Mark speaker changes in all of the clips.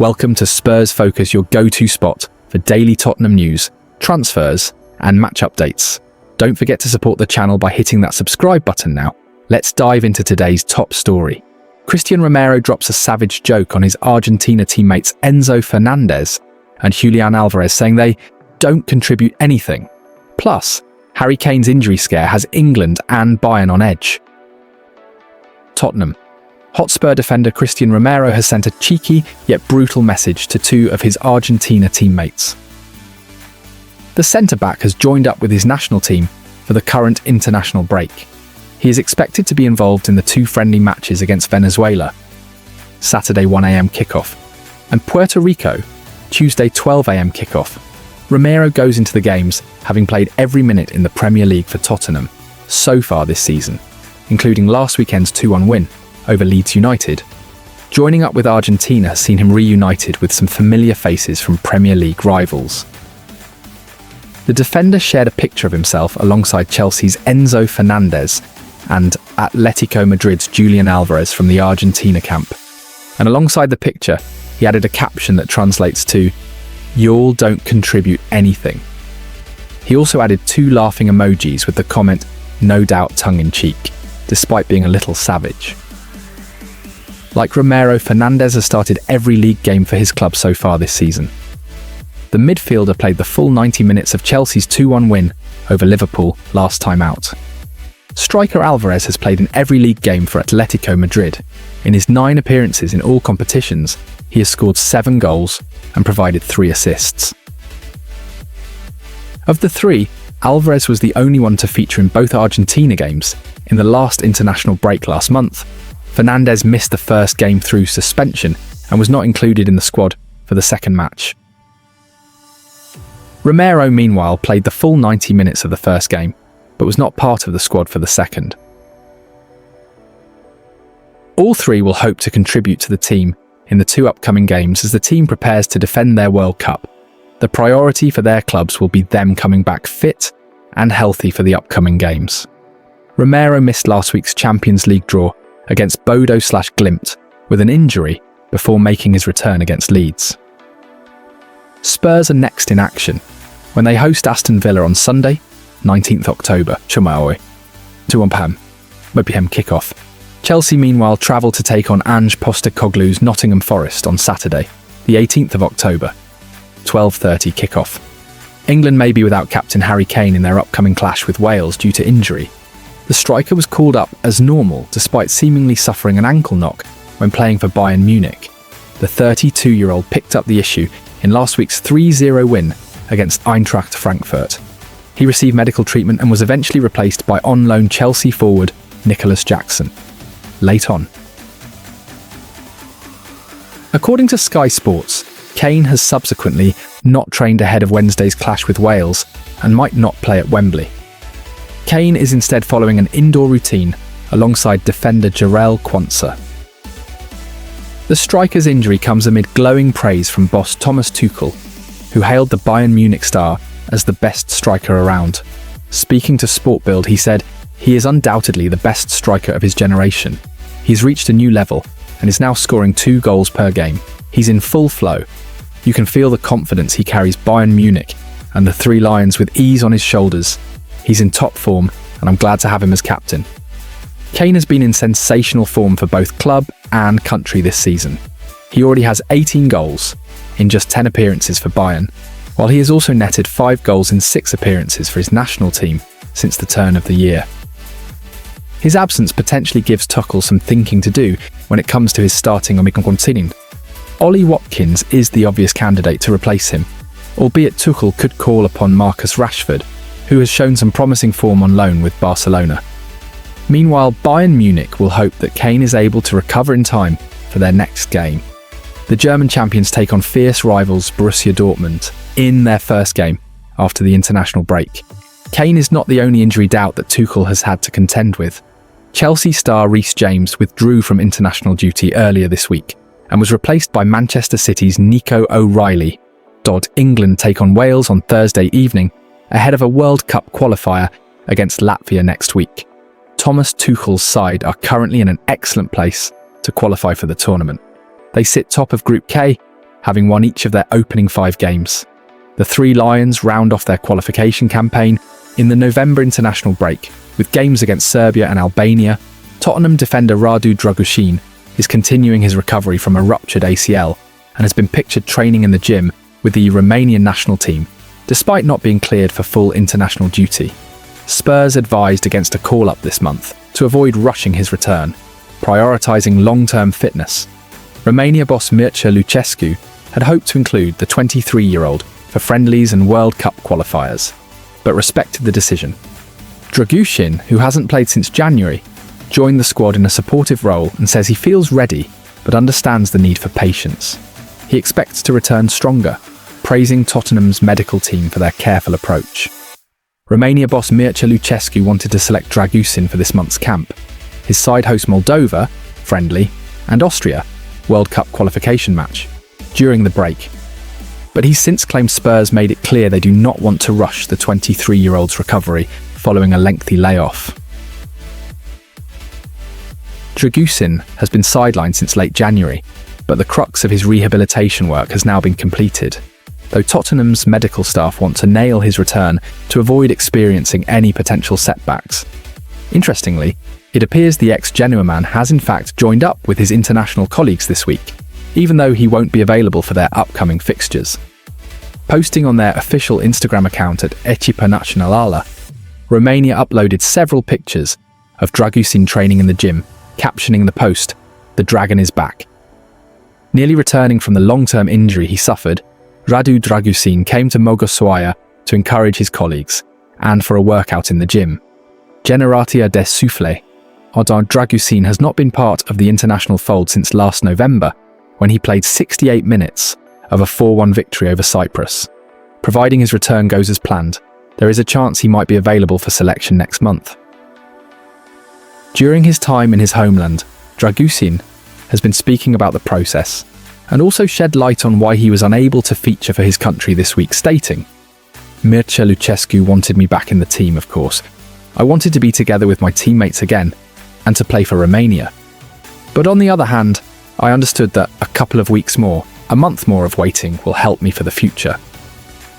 Speaker 1: Welcome to Spurs Focus, your go-to spot for daily Tottenham news, transfers, and match updates. Don't forget to support the channel by hitting that subscribe button now. Let's dive into today's top story. Romero drops a savage joke on his Argentina teammates Enzo Fernandez and Julian Alvarez, saying they don't contribute anything. Plus, Harry Kane's injury scare has England and Bayern on edge. Tottenham Hotspur defender Romero has sent a cheeky yet brutal message to two of his Argentina teammates. The centre-back has joined up with his national team for the current international break. He is expected to be involved in the two friendly matches against Venezuela, Saturday 1 a.m. kickoff, and Puerto Rico, Tuesday 12 a.m. kickoff. Romero goes into the games having played every minute in the Premier League for Tottenham so far this season, including last weekend's 2-1 win over Leeds United. Joining up with Argentina has seen him reunited with some familiar faces from Premier League rivals. The defender shared a picture of himself alongside Chelsea's Enzo Fernandez and Atletico Madrid's Julian Alvarez from the Argentina camp. And alongside the picture, he added a caption that translates to, "Y'all don't contribute anything." He also added two laughing emojis with the comment, "No doubt tongue-in-cheek," despite being a little savage. Like Romero, Fernandez has started every league game for his club so far this season. The midfielder played the full 90 minutes of Chelsea's 2-1 win over Liverpool last time out. Striker Alvarez has played in every league game for Atletico Madrid. In his 9 appearances in all competitions, he has scored 7 goals and provided 3 assists. Of the 3, Alvarez was the only one to feature in both Argentina games in the last international break last month. Fernandez missed the first game through suspension and was not included in the squad for the second match. Romero, meanwhile, played the full 90 minutes of the first game, but was not part of the squad for the second. All 3 will hope to contribute to the team in the 2 upcoming games as the team prepares to defend their World Cup. The priority for their clubs will be them coming back fit and healthy for the upcoming games. Romero missed last week's Champions League draw against Bodo/Glimt with an injury before making his return against Leeds. Spurs are next in action when they host Aston Villa on Sunday, 19th October, 2 p.m. kickoff. Chelsea, meanwhile, travel to take on Ange Postecoglou's Nottingham Forest on Saturday, the 18th of October, 12:30 kickoff. England may be without captain Harry Kane in their upcoming clash with Wales due to injury. The striker was called up as normal despite seemingly suffering an ankle knock when playing for Bayern Munich. The 32-year-old picked up the issue in last week's 3-0 win against Eintracht Frankfurt. He received medical treatment and was eventually replaced by on-loan Chelsea forward Nicholas Jackson late on. According to Sky Sports, Kane has subsequently not trained ahead of Wednesday's clash with Wales and might not play at Wembley. Kane is instead following an indoor routine alongside defender Jarell Quansah. The striker's injury comes amid glowing praise from boss Thomas Tuchel, who hailed the Bayern Munich star as the best striker around. Speaking to Sport Bild, he said, "He is undoubtedly the best striker of his generation. He's reached a new level and is now scoring 2 goals per game. He's in full flow. You can feel the confidence he carries Bayern Munich and the 3 Lions with ease on his shoulders. He's in top form and I'm glad to have him as captain." Kane has been in sensational form for both club and country this season. He already has 18 goals in just 10 appearances for Bayern, while he has also netted 5 goals in 6 appearances for his national team since the turn of the year. His absence potentially gives Tuchel some thinking to do when it comes to his starting Omicron. Ollie Watkins is the obvious candidate to replace him, albeit Tuchel could call upon Marcus Rashford, who has shown some promising form on loan with Barcelona. Meanwhile, Bayern Munich will hope that Kane is able to recover in time for their next game. The German champions take on fierce rivals Borussia Dortmund in their first game after the international break. Kane is not the only injury doubt that Tuchel has had to contend with. Chelsea star Reece James withdrew from international duty earlier this week and was replaced by Manchester City's Nico O'Reilly. England take on Wales on Thursday evening ahead of a World Cup qualifier against Latvia next week. Thomas Tuchel's side are currently in an excellent place to qualify for the tournament. They sit top of Group K having won each of their opening 5 games. The Three Lions round off their qualification campaign in the November international break, with games against Serbia and Albania. Tottenham defender Radu Dragusin is continuing his recovery from a ruptured ACL and has been pictured training in the gym with the Romanian national team, despite not being cleared for full international duty. Spurs advised against a call-up this month to avoid rushing his return, prioritising long-term fitness. Romania boss Mircea Lucescu had hoped to include the 23-year-old for friendlies and World Cup qualifiers, but respected the decision. Dragusin, who hasn't played since January, joined the squad in a supportive role and says he feels ready, but understands the need for patience. He expects to return stronger, praising Tottenham's medical team for their careful approach. Romania boss Mircea Lucescu wanted to select Dragusin for this month's camp. His side hosts Moldova, friendly, and Austria, World Cup qualification match, during the break. But he's since claimed Spurs made it clear they do not want to rush the 23-year-old's recovery following a lengthy layoff. Dragusin has been sidelined since late January, but the crux of his rehabilitation work has now been completed, though Tottenham's medical staff want to nail his return to avoid experiencing any potential setbacks. Interestingly, it appears the ex-Genoa man has in fact joined up with his international colleagues this week, even though he won't be available for their upcoming fixtures. Posting on their official Instagram account at Echipa Națională, Romania uploaded several pictures of Dragusin training in the gym, captioning the post, "The Dragon is back." Nearly returning from the long-term injury he suffered, Radu Dragusin came to Mogosăoaia to encourage his colleagues and for a workout in the gym. Generația de Suflet, Radu Dragusin has not been part of the international fold since last November, when he played 68 minutes of a 4-1 victory over Cyprus. Providing his return goes as planned, there is a chance he might be available for selection next month. During his time in his homeland, Dragusin has been speaking about the process and also shed light on why he was unable to feature for his country this week, stating, "Mircea Lucescu wanted me back in the team, of course. I wanted to be together with my teammates again and to play for Romania. But on the other hand, I understood that a couple of weeks more, a month more of waiting will help me for the future.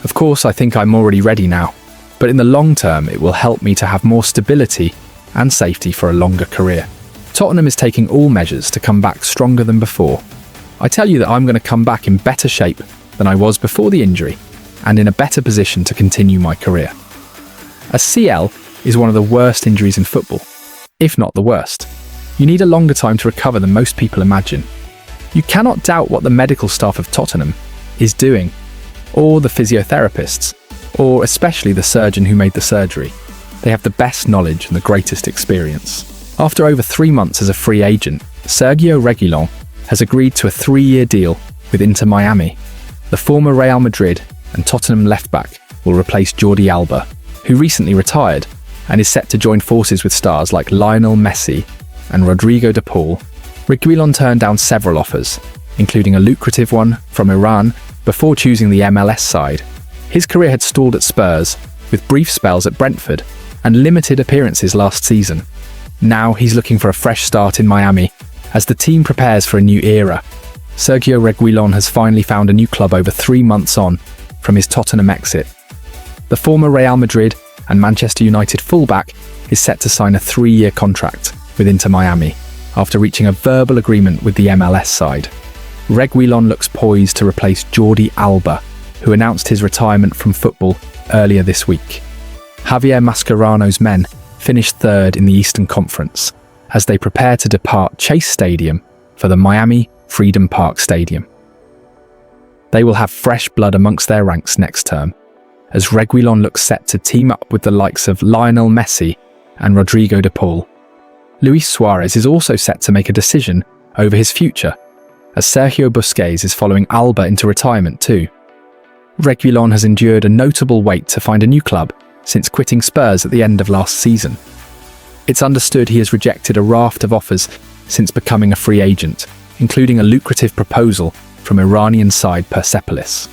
Speaker 1: Of course, I think I'm already ready now, but in the long term it will help me to have more stability and safety for a longer career. Tottenham is taking all measures to come back stronger than before. I tell you that I'm going to come back in better shape than I was before the injury and in a better position to continue my career." A CL is one of the worst injuries in football, if not the worst. You need a longer time to recover than most people imagine. You cannot doubt what the medical staff of Tottenham is doing, or the physiotherapists, or especially the surgeon who made the surgery. They have the best knowledge and the greatest experience. After over 3 months as a free agent, Sergio Reguilón has agreed to a 3-year deal with Inter Miami. The former Real Madrid and Tottenham left-back will replace Jordi Alba, who recently retired and is set to join forces with stars like Lionel Messi and Rodrigo de Paul. Reguilón turned down several offers, including a lucrative one from Iran, before choosing the MLS side. His career had stalled at Spurs, with brief spells at Brentford and limited appearances last season. Now he's looking for a fresh start in Miami as the team prepares for a new era. Sergio Reguilón has finally found a new club over 3 months on from his Tottenham exit. The former Real Madrid and Manchester United fullback is set to sign a 3-year contract with Inter Miami after reaching a verbal agreement with the MLS side. Reguilón looks poised to replace Jordi Alba, who announced his retirement from football earlier this week. Javier Mascherano's men finished third in the Eastern Conference as they prepare to depart Chase Stadium for the Miami Freedom Park Stadium. They will have fresh blood amongst their ranks next term, as Reguilón looks set to team up with the likes of Lionel Messi and Rodrigo de Paul. Luis Suarez is also set to make a decision over his future, as Sergio Busquets is following Alba into retirement too. Reguilón has endured a notable wait to find a new club since quitting Spurs at the end of last season. It's understood he has rejected a raft of offers since becoming a free agent, including a lucrative proposal from Iranian side Persepolis.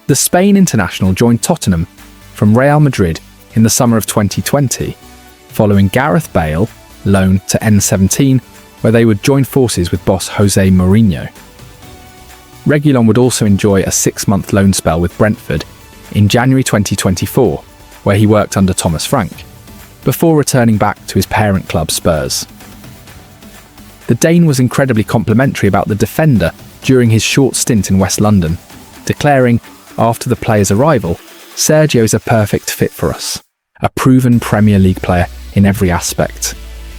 Speaker 1: The Spain international joined Tottenham from Real Madrid in the summer of 2020, following Gareth Bale, loan to N17, where they would join forces with boss Jose Mourinho. Reguilón would also enjoy a 6-month loan spell with Brentford in January 2024, where he worked under Thomas Frank, before returning back to his parent club Spurs. The Dane was incredibly complimentary about the defender during his short stint in West London, declaring, after the player's arrival, "Sergio is a perfect fit for us, a proven Premier League player in every aspect.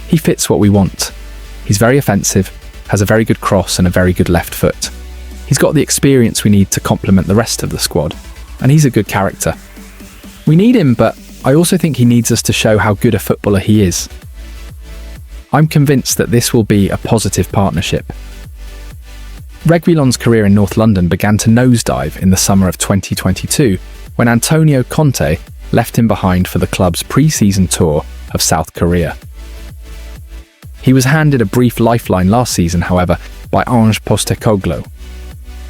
Speaker 1: He fits what we want. He's very offensive, has a very good cross and a very good left foot. He's got the experience we need to complement the rest of the squad, and he's a good character. We need him, but I also think he needs us to show how good a footballer he is. I'm convinced that this will be a positive partnership." Reguilón's career in North London began to nosedive in the summer of 2022 when Antonio Conte left him behind for the club's pre-season tour of South Korea. He was handed a brief lifeline last season, however, by Ange Postecoglou.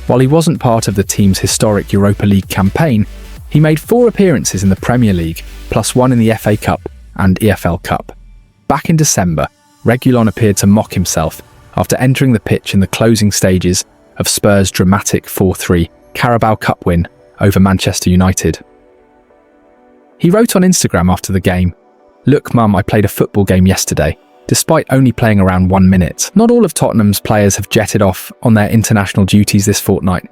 Speaker 1: While he wasn't part of the team's historic Europa League campaign, he made 4 appearances in the Premier League, plus 1 in the FA Cup and EFL Cup. Back in December, Reguilón appeared to mock himself after entering the pitch in the closing stages of Spurs' dramatic 4-3 Carabao Cup win over Manchester United. He wrote on Instagram after the game, "Look mum, I played a football game yesterday, despite only playing around 1 minute. Not all of Tottenham's players have jetted off on their international duties this fortnight,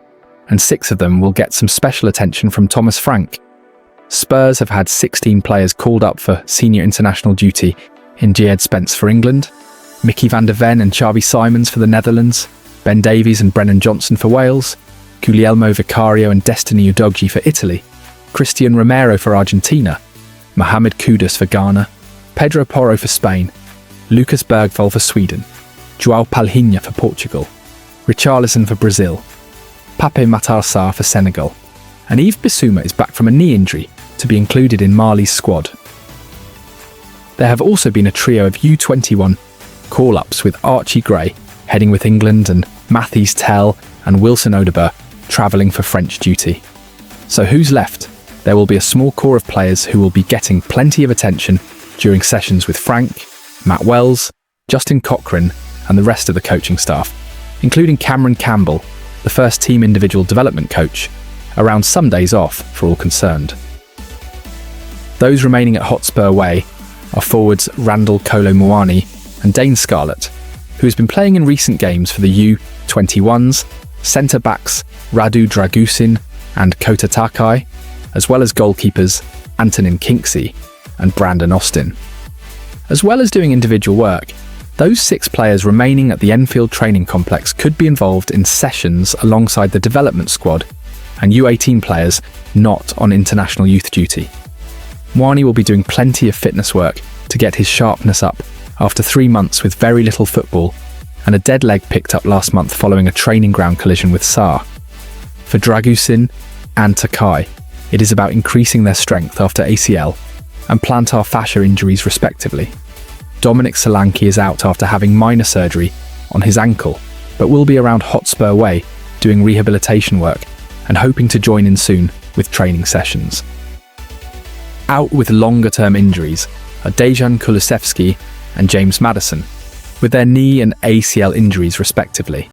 Speaker 1: and 6 of them will get some special attention from Thomas Frank. Spurs have had 16 players called up for senior international duty in Jed Spence for England, Mickey van der Ven and Xavi Simons for the Netherlands, Ben Davies and Brennan Johnson for Wales, Guglielmo Vicario and Destiny Udogie for Italy, Christian Romero for Argentina, Mohamed Kudus for Ghana, Pedro Porro for Spain, Lucas Bergvall for Sweden, João Palhinha for Portugal, Richarlison for Brazil, Pape Matar Sarr for Senegal, and Yves Bissouma is back from a knee injury to be included in Mali's squad. There have also been a trio of U21 call-ups with Archie Gray heading with England and Mathys Tel and Wilson Odobert travelling for French duty. So who's left? There will be a small core of players who will be getting plenty of attention during sessions with Frank, Matt Wells, Justin Cochrane and the rest of the coaching staff, including Cameron Campbell, the first team individual development coach, around some days off for all concerned. Those remaining at Hotspur Way are forwards Randall Kolo Muani and Dane Scarlett, who has been playing in recent games for the U21s, centre-backs Radu Dragusin and Kota Takai, as well as goalkeepers Antonin Kinksey and Brandon Austin. As well as doing individual work, those 6 players remaining at the Enfield training complex could be involved in sessions alongside the development squad and U18 players not on international youth duty. Muani will be doing plenty of fitness work to get his sharpness up after 3 months with very little football and a dead leg picked up last month following a training ground collision with Sarr. For Dragusin and Takai, it is about increasing their strength after ACL and plantar fascia injuries respectively. Dominic Solanke is out after having minor surgery on his ankle, but will be around Hotspur Way doing rehabilitation work and hoping to join in soon with training sessions. Out with longer-term injuries are Dejan Kulusevski and James Maddison, with their knee and ACL injuries respectively.